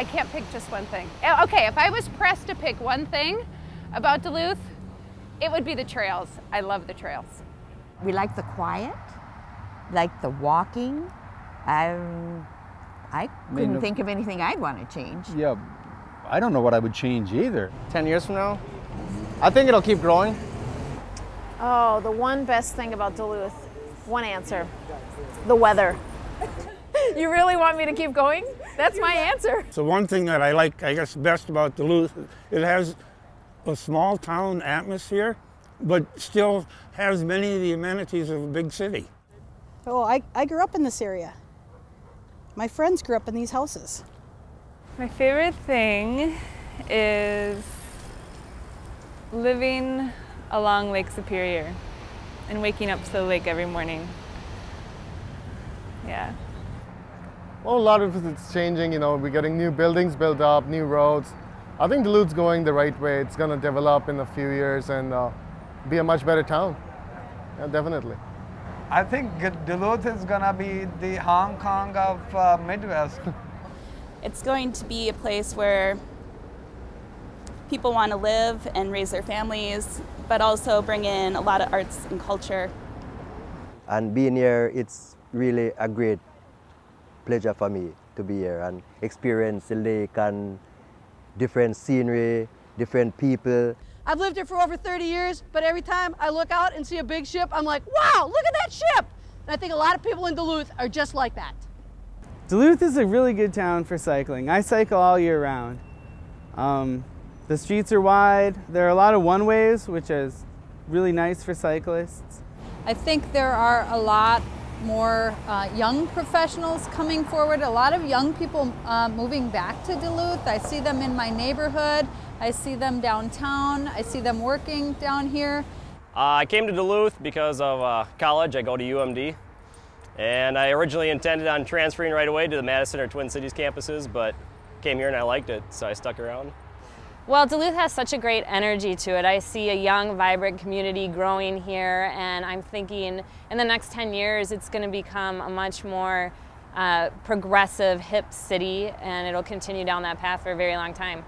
I can't pick just one thing. Okay, if I was pressed to pick one thing about Duluth, it would be the trails. I love the trails. We like the quiet, like the walking. I couldn't think of anything I'd want to change. Yeah, I don't know what I would change either. 10 years from now, I think it'll keep growing. Oh, the one best thing about Duluth, one answer, the weather. You really want me to keep going? That's my answer. So one thing that I like, I guess, best about Duluth, it has a small town atmosphere, but still has many of the amenities of a big city. Oh, I grew up in this area. My friends grew up in these houses. My favorite thing is living along Lake Superior and waking up to the lake every morning. Yeah. Well, a lot of it's changing, you know, we're getting new buildings built up, new roads. I think Duluth's going the right way. It's going to develop in a few years and be a much better town. Yeah, definitely. I think Duluth is going to be the Hong Kong of Midwest. It's going to be a place where people want to live and raise their families, but also bring in a lot of arts and culture. And being here, it's really a great pleasure for me to be here and experience the lake and different scenery, different people. I've lived here for over 30 years, but every time I look out and see a big ship, I'm like, wow, look at that ship! And I think a lot of people in Duluth are just like that. Duluth is a really good town for cycling. I cycle all year round. The streets are wide. There are a lot of one-ways, which is really nice for cyclists. I think there are a lot more young professionals coming forward, a lot of young people moving back to Duluth. I see them in my neighborhood, I see them downtown, I see them working down here. I came to Duluth because of college. I go to UMD, and I originally intended on transferring right away to the Madison or Twin Cities campuses, but came here and I liked it, so I stuck around. Well, Duluth has such a great energy to it. I see a young, vibrant community growing here, and I'm thinking in the next 10 years it's going to become a much more progressive, hip city, and it'll continue down that path for a very long time.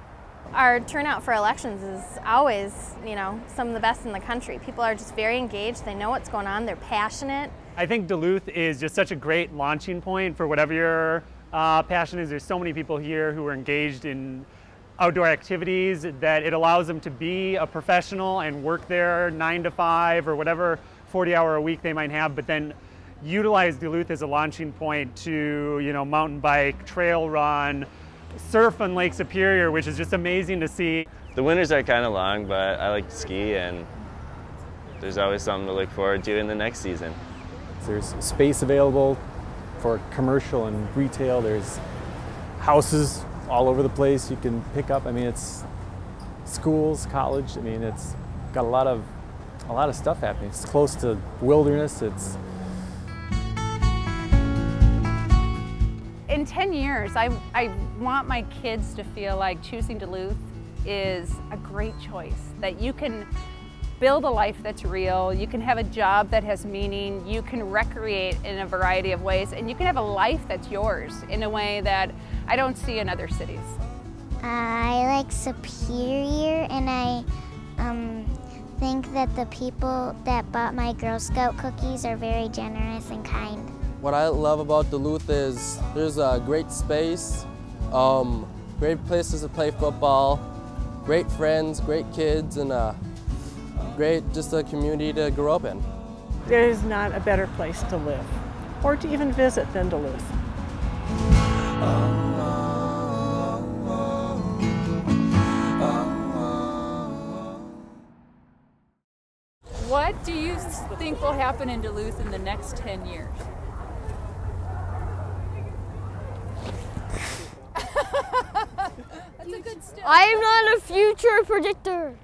Our turnout for elections is always, you know, some of the best in the country. People are just very engaged, they know what's going on, they're passionate. I think Duluth is just such a great launching point for whatever your passion is. There's so many people here who are engaged in outdoor activities that it allows them to be a professional and work there 9 to 5 or whatever 40-hour a week they might have, but then utilize Duluth as a launching point to, you know, mountain bike, trail run, surf on Lake Superior, which is just amazing to see. The winters are kind of long, but I like to ski, and there's always something to look forward to in the next season. There's space available for commercial and retail. There's houses all over the place you can pick up. I mean, it's schools, college. I mean, it's got a lot of stuff happening. It's close to wilderness. It's in 10 years, I want my kids to feel like choosing Duluth is a great choice, that you can build a life that's real, you can have a job that has meaning, you can recreate in a variety of ways, and you can have a life that's yours in a way that I don't see in other cities. I like Superior, and I think that the people that bought my Girl Scout cookies are very generous and kind. What I love about Duluth is there's a great space, great places to play football, great friends, great kids, and just a community to grow up in. There's not a better place to live or to even visit than Duluth. What do you think will happen in Duluth in the next 10 years? I am not a future predictor.